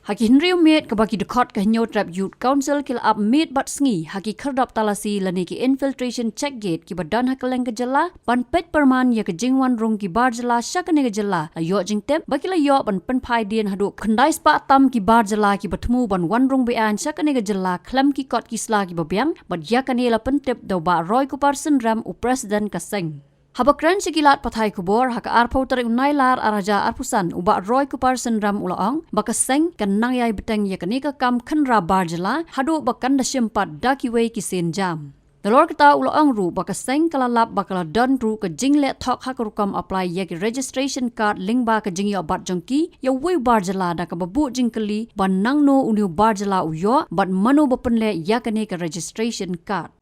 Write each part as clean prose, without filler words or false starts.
Haki Henry Met kabaki dekot ke Nyot Youth Council kil up Met bat sngi haki kerdap talasi lani ki infiltration check gate ki badan hakaleng ke jela ban pet perman ya ke jingwan rung ki bar jela syakane ke jela ayo jing tem baki la yo ban pen pai dien hadu khandai spa tam ki bar jela ki batmu ban wan rung be an syakane ke jela klam ki kot ki sla ki babyang bat yakane la pen tip do ba roy ku parson ram u president kaseng Habakran sikilat pathai kubor haka arpau tarik nailar araja arpusan uba roy kuparsen ram ulaong bakaseng kan nangyay beteng ya kanika kam khanra barjala hadu bakan da simpat dakiwe kisin jam. Dalor kita ulaong ru bakaseng kalalap bakala don ru ke jingle thok hakarukam apply ya ki registration card lingba ke jingyo bat jongki ya wi barjala da ka babu jingkeli ban nangno uniu barjala uyo bat manu bapenle ya kanika registration card.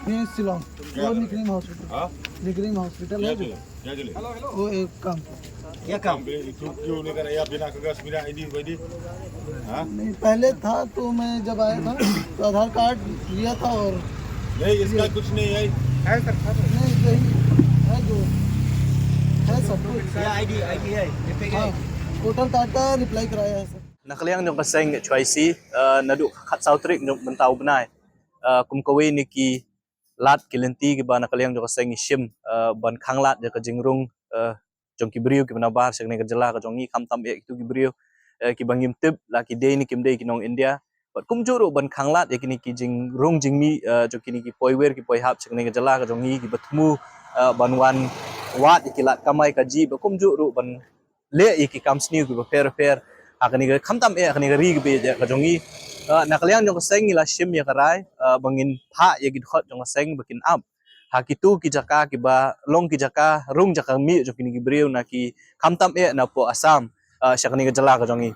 ये शिलोंग वो निकरिंग हॉस्पिटल हाँ निकरिंग हॉस्पिटल है क्या चले वो एक काम क्या काम क्यों नहीं कर या बिना कागज बिना आईडी वाईडी हाँ नहीं पहले था तो मैं जब आया था तो आधार कार्ड लिया था और नहीं इसका कुछ नहीं है सर नहीं यही है जो है सब कुछ आईडी है हाँ वोटर कार्ड का रिप्लाई कराया है sir Nakaliang yung kaseng choice nadu khat sautrik yung mentau benai kumkawi niki lat kilenti ki ba nakaliang yung kaseng shim ban khanglat ya ka jingrung jong ki brio ki banabar sakne ka jala ka jongi khamtam e tu ki brio ki bangim tip la ki de ni kim de ki nong India bat kumjuru ban khanglat ya kini ki jingrung jingmi jo kini ki poiwer ki poihap sakne ka jala ka jongi ki batmu banwan wat ki lat kamai ka ji ba kumjuru ban le ki kamsni ki ba fair akani ga khamtam e akani ga rig be ka jongi nakaliang jong kaseng ila shim ya karai bangin pha ya gidkhot jong kaseng bakin up hakitu ki jaka ki ba long ki jaka rung jaka mi jong kini gibreu na ki khamtam e na po asam syakani ga jala ka jongi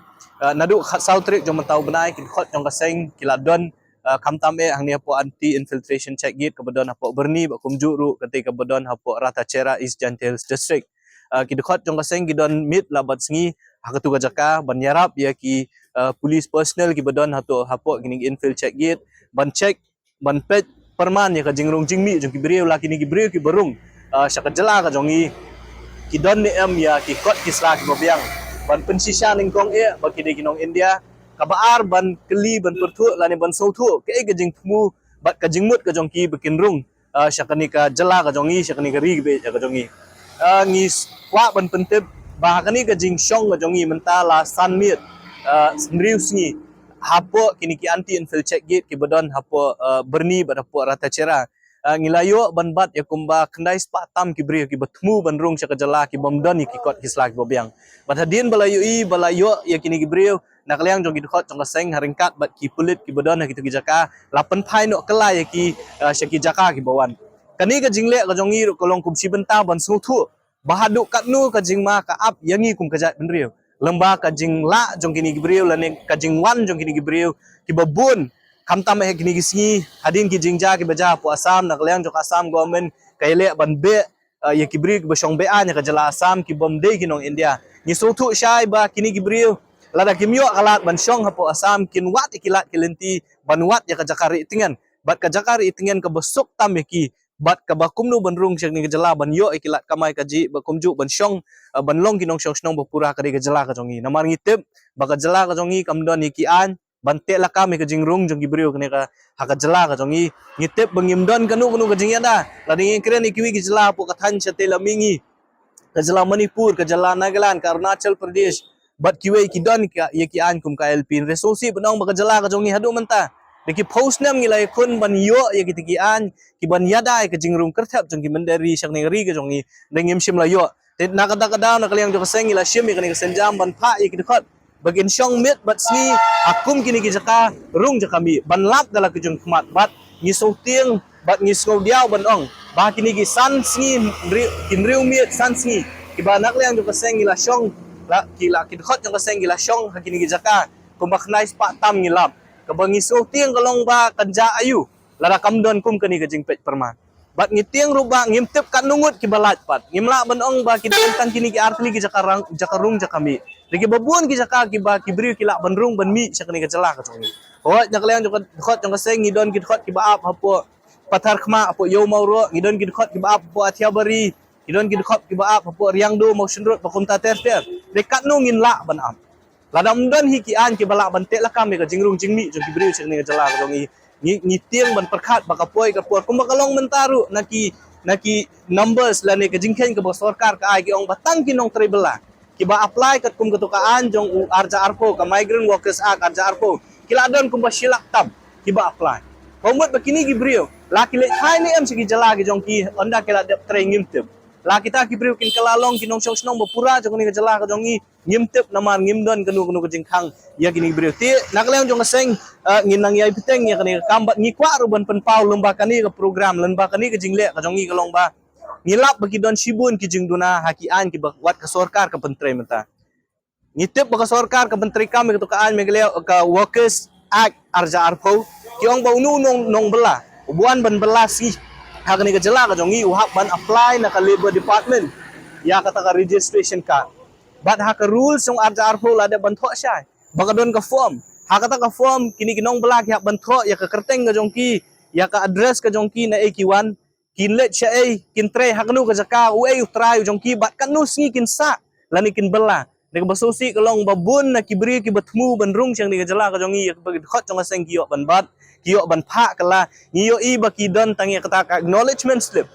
nadu south trick jong mentau benai ki khot jong kaseng kiladon khamtam e hangnia po anti infiltration check gate ka badon hapo berni ba kumjuru ketika badon hapo Ratachera East Gentile district ki dekhot jong kaseng ki don mit labat sngi hakatu ga jaka ban yarap ya ki police personnel ki badon hato hapo kini infil check gate ban check ban pet perman ya ka jingrung jingmi jong ki brio la kini ki brio ki berung syaka jela ka jongi ki don ni am ya ki kot ki sla ki bobyang ban pensisa ning kong e ba ki de kinong India ka baar ban keli ban pertu la ni ban sautu ke ga jing mu bat ka jingmut ka jong ki bikin rung syaka ni ka jela ka jongi syaka ni ka rig be ka jongi ngis wa ban pentep bah kani ka jing shong ka jongi mentala san miet Sendirius ni hapo kini ki anti infil check gate ki badon hapo berni bad hapo Ratachera ngilayo ban bat ya kumba kendai spa tam ki brio ki batmu bandrung syaka jala ki bomdon ki kot kisla ki bobyang bat hadin balayo ya kini ki brio nakaliang jong ki khot jong kaseng haringkat bat ki pulit ki badon ki tu ki jaka lapan phai no kala ya ki syaki jaka ki bawan kani ka jingle ka jongi ro kolong kumsi benta ban suthu bahadu katnu ka jingma ka ap yangi kum kajat benrio lembah kajing la jong kini gibreu lane kajing wan jong kini gibreu ki babun kamtam he kini gisngi hadin ki jingja ki baja pu asam nakliang jong asam government kaile ban be ya kibreu ki basong be anya ka jala asam ki bomde ki nong India ni sotu syai ba kini gibreu lada kimyo kalat ban song hapo asam kin wat ikilat kilenti ban wat ya ka jakari itingan bat ka jakari itingan ka besuk tam ki bat ka bakumnu bandrung syang ni gejala ban yo ikilat kamai kaji bakumju ban syong ban long kinong syong snong bapura ka gejala ka jongi namar ngitip baka jala ka jongi kamdon iki an ban te lakam ka jingrung jong gibreu kene ka haka jala ka jongi ngitip bangimdon kanu ka jingi ada lading kren ikiwi gejala po kathan chate lamingi ka jala Manipur ka jala Nagaland ka Arunachal Pradesh bat kiwe kidon ka yaki an kum ka LP resource banong baka jala ka jongi hadu menta Deki post nam ngilai kun ban yo ya kitikian ki ban yada ke jingrung kerthap jong ki mendari syang ngeri ke jongi dengim sim la yo na kada nakaliang jo kaseng ila sim ikani senjam ban pha ik dikot bagin syong mit bat sni akum kini ki jaka rung jaka mi ban lap dala ke jong khmat bat ngi so tieng bat ngi so diaw ban ong ba kini ki san sni kinriu mi san sni ki ba nakaliang jo kaseng ila syong la ki dikot jong kaseng ila syong hakini ki jaka kumbaknai spa tam ngilap kabangi so tiang kalong ba kanja ayu lara kamdon kum kani ka jingpet perman bat ngitiang ruba ngimtip kan nungut ki balat pat ngimla banong ba kidon kan kini ki artli ki jakarung jakami deki babun ki jaka ki ba kibriu ki la banrung ban mi sakani ka jala ka tongi ho nyakleang jok khot jong kaseng ngidon ki khot ki baap hapo pathar khma hapo yo mauro ngidon ki khot ki baap hapo athiabari ngidon ki khot ki baap hapo riangdo mau sendrot pakum ta ter dekat nu ngin la ban am Ladam dan hi ki an ki balak ban tek lakam ka jingrung jingmi jong ki briu cheng ni jala ka jong ni tiang ban perkhat ba ka poi ka por kum ba kalong mentaru naki numbers la ni ka jingkhen ka ba sarkar ka ai ki ong batang ki nong tribal ki ba apply kat kum ka to ka an jong arja arpo ka migrant workers act arja arpo ki ladon kum ba silak tam ki ba apply pamut ba kini ki briu la ki le thai ni am sigi jala ki jong ki onda ke la dep tre ngimtep la kita ki briu kin kalalong ki nong snong ba pura jong ni ka jala ka jong ni ngimtep naman ngimdon kanu ka jingkhang ya kini briu ti nakleng jong seng nginang yai piteng ya kani kambat ngi kwa ruban pen pau lomba kani ka program lomba kani ka jingle ka jong ni ka long ba ngilap bagi don sibun ki jingduna haki an ki wat ka sarkar ka pentre menta ngitip ba ka sarkar ka pentre kam ka to ka an megle ka workers act arja arpo ki ong ba unu nong bela buan ban bela si hakani ka jela ka jong ni uhap ban apply na ka labor department ya kata ka registration card but haka rules song arja arpo la de ban tho syai baka don ka form hakata ka form kini kinong bela ki hak ban tho ya ka kerteng ka jong ki ya ka address ka jong ki na ekiwan kin let cha ai kin tre haknu ka jaka u ai utrai jong ki bat kanu singi kin sa lani kin bela de ba sosi kalong babun na kibri ki batmu ban rung chang ni ka jala ka jong i ka khot jong seng ki yo ban bat ki yo ban pha kala ni yo i ba ki don tangi kata ka acknowledgement slip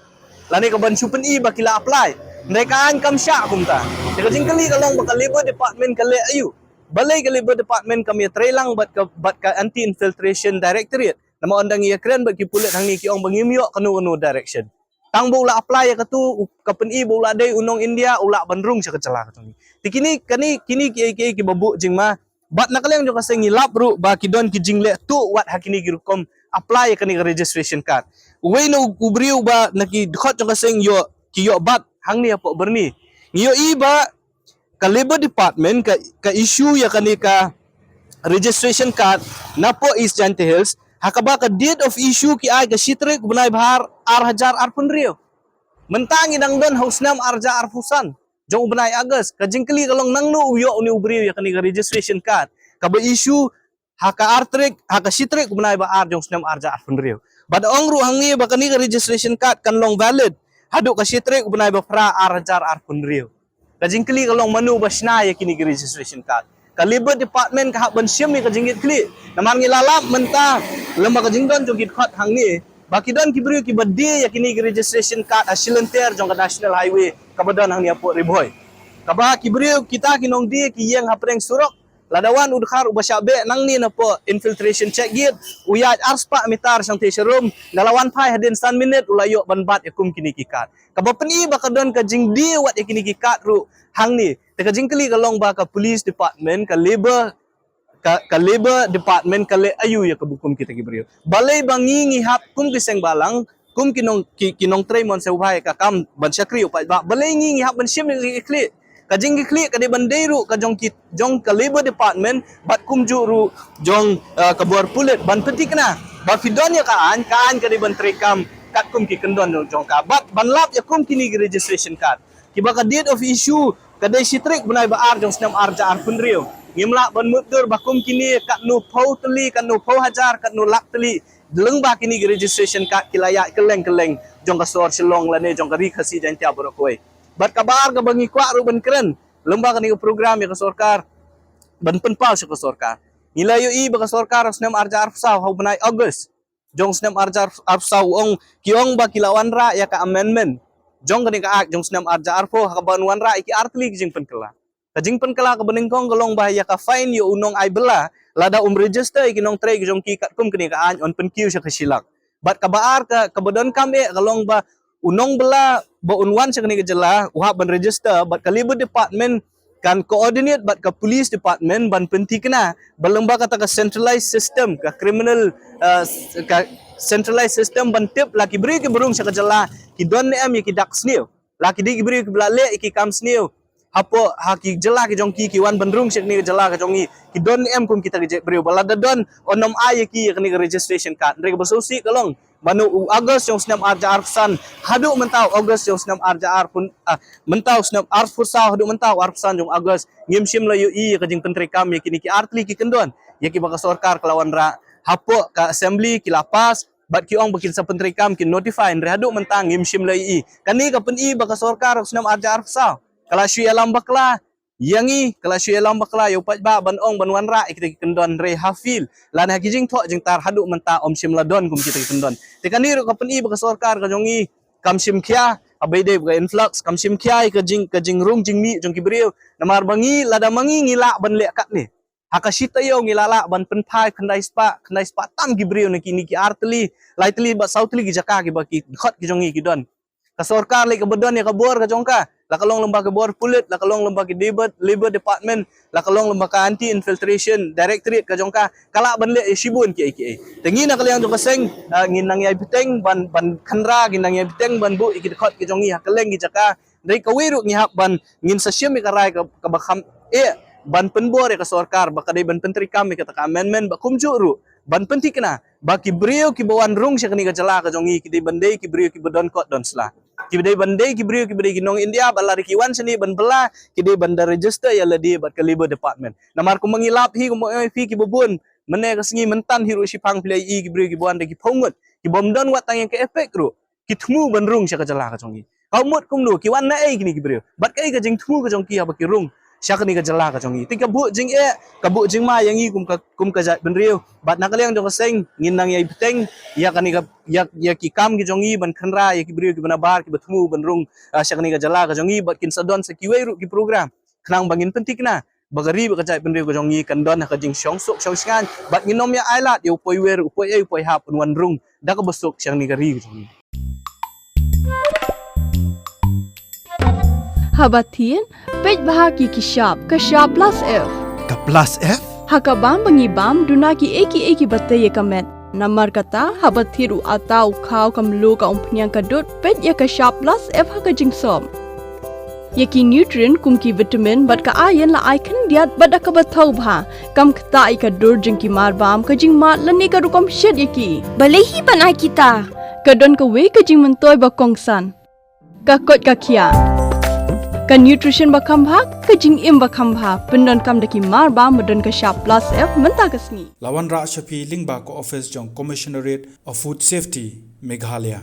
lani ka ban chupen i ba kila apply mereka an kam sya kumta de ka jingkali kalong ba ka labor department kale ayu balai ka labor department kami trelang bat ka anti infiltration directorate nama ondang ia keren bagi pulit hang ni ki ong bangimyo kanu direction tang bola apply ka tu kapen i bola dei unong India ula bandrung sa kecela ka ni tikini kini ki babu jingma bat nakaleng jo ka sengi lap ru ba ki don ki jingle tu wat hakini ki rukom apply ka ni registration card we no kubriu ba naki khot jo ka seng yo ki yo bat hang ni apo berni yo i ba ka labor department ka issue ya kani ka registration card napo East Jante Hills hakaba ka date of issue ki ay ka sitre bunay bahar ar pun rio mentangi dang don hausnam arja arfusan jong bunay agas ka jingkli kalong nangno uyo uni ubrio ya kani ka registration card ka ba issue haka artrik haka sitre bunay bahar jong snam arja arpun rio bad ongru hangi ba kani ka registration card kan long valid hadu ka sitre bunay ba fra arja arpun rio ka jingkli kalong manu basna ya kini ka registration card ka labor department ka ban siam ni ka jingit kli naman ngilalap menta lembaga jingdon jogit khot hang ni baki don kibrio ki badde ya kini registration card asilenter jong ka national highway kabadon hang ni apo riboy kaba kibrio kita kinong di ki yang hapreng surok ladawan udkhar ubasyabe nang ni na po infiltration check gate uyat arspa mitar sang teserum dalawan pai hadin san minute ulayo banbat yakum kini kikat kaba peni bakadon ka jingdi wat yakini kikat ru hang ni teka jingkeli kalong ba ka police department ka labor department kale ayu ya kabukum kita kibrio balai bangi ngihap kum kiseng balang kum kinong tremon sa uhay ka kam ban syakri upa balai ngihap ban syem ikli kajing ikli ka de bandeiru ka jong ka labor department bat kum juru jong kabuar pulit ban petik na ba fidon ya kaan ka de ban trekam kat kum ki kendon jong ka bat ban lap ya kum kini registration card kiba ka date of issue kadai sitrik bunai ba ar jong snam arja arpun rio ngimla ban mutur bakum kini kat nu pau teli kat nu pau hajar kat nu lak teli deleng ba kini registration card kilaya keleng jong ka sor silong lane jong ka rikhasi jan tia borokoi bat kabar ka bangi kwa ru ban keren lemba kani program ya ka sarkar ban penpal sa ka sarkar nilayo i ba ka sarkar snam arja arfsau hau bunai August jong snam arja arfsau ong kiong ba kilawan ra ya ka amendment jong kani ka ak jong snam arja arfo hakabanwan ra iki artli jing penkela kajing penkela ka beningkong galong bahaya ka fine yo unong ay bela lada register iki nong tre jong ki kat kum kani ka an on penkiu sa kasilak bat kabaar ka kabadon kami galong ba unong bela ba unwan sa kani ka jela uha ban register bat ka labor department kan coordinate bat ka police department ban pentik na balamba kata ka centralized system ka criminal ka centralized system ban tip laki beri ke berung sa ka jela ki don ne am ki dak snew laki di beri ke blale ki kam snew hapo haki jela ki jongki ki wan bandrung sek ni jela ka jongi ki don em kum kita ke beri balada don onom ay ki ni registration card rek basosi kalong manu August yung snam arja arfsan hadu mentau August yung snam arja arfun mentau snam arfusau hadu mentau arfsan yung August ngimsim layu i ka jing pentri kami kini ki artli ki kendon ya ki baka sarkar kelawan ra hapo ka assembly ki lapas bat ki ong bakil sa pentri kam ki notify hadu mentang ngimsim layu i kani ka pen i baka sarkar snam arja arfsau kala syu alam bakla yangi kala syue lam bakla yo pat ba ban ong ban wan ra ikte kendon re hafil lan ha kijing tho jing tar hadu menta om sim ladon kum kita kendon te kanir ka peni ba sarkar ka jongi kam sim khia abede ba influx kam sim khia ka jing rung jing mi jong kibriu namar bangi lada mangi ngila ban le kat ni hakashita yo ngilala ban penpai khandai spa tam kibriu ni ki artli laitli ba sautli ki jaka ki ba ki khot ki jongi ki don ka sarkar le ka bodon ya ka bor ka jongka la kalong lembaga bor pulit la kalong lembaga labor department la kalong lembaga anti infiltration directorate ka jongka kala ban le shibun ki tengi na kalyang jong kaseng ngin nang yai biteng ban khanra ngin nang yai biteng ban bu ikit khot ki jongi hakaleng ki jaka dai kawiru ngi hak ban ngin sa syem ka rai ka bakham ban penbor ka sarkar ba kadai ban pentri kami kata amendment ba kumjuru ban penti kena ba ki brio ki bawan rung sya kani ka jala ka jongi ki bandai ki brio ki bodon kot don sla ki dai bandai ki brio ki brio ki nong India balari ki wan seni ban bela ki dai bandar register ya ladi bat ka labor department namar ku mangilap hi ku fi ki bubun mene ka sengi mentan hiru sipang pilai ki brio ki bawan de ki pongut ki bom don wat tang yang ke efek ru ki thmu ban rung sya ka jala ka jongi kaumut kum nu ki wan na kini ki brio bat kai ka jing thmu ka jong ki ba ki rung syakni ka jala ka jongi tika bu jing ka bu jing ma yang i kum ka jat benriu bat nakaliang jong seng ngin nang yai beteng ya kani ka ya ki kam ki jongi ban khanra ya ki briu ki banabar ki batmu ban rung syakni ka jala ka jongi bat kin sadon sa ki wei ru ki program khnang bangin pentikna bagari ba ka jat benriu ka jongi kandon ka jing syong sok syong skan bat nginom ya ailat yo poi wer poi hap wan rung da ka besok syakni ka ri ka jongi Habatin, pej bahagi ki sharp plus F. Ka plus F? Hakabam bangibam duna ki eki batte ye kamet. Namar kata habathiru atau khau kam lo ka umpnyang kadut pej ye ka sharp plus F haka jingsom. Ye ki nutrient kum ki vitamin bat ka iron la icon diat bat ka bathau bha kam kta I ka dur jing ki mar bam ka jing mat lani ka rukom shed ye ki. Balehi banai kita. Kadon ka we ka jing mentoy ba kongsan. Ka kot ka kia. Ka nutrition bakam bha ka jing im bakam bha pendon kam daki mar ba modon ka sharp plus F menta ka sngi Lawan Ra Shafi Lingba ko office jong Commissionerate of Food Safety Meghalaya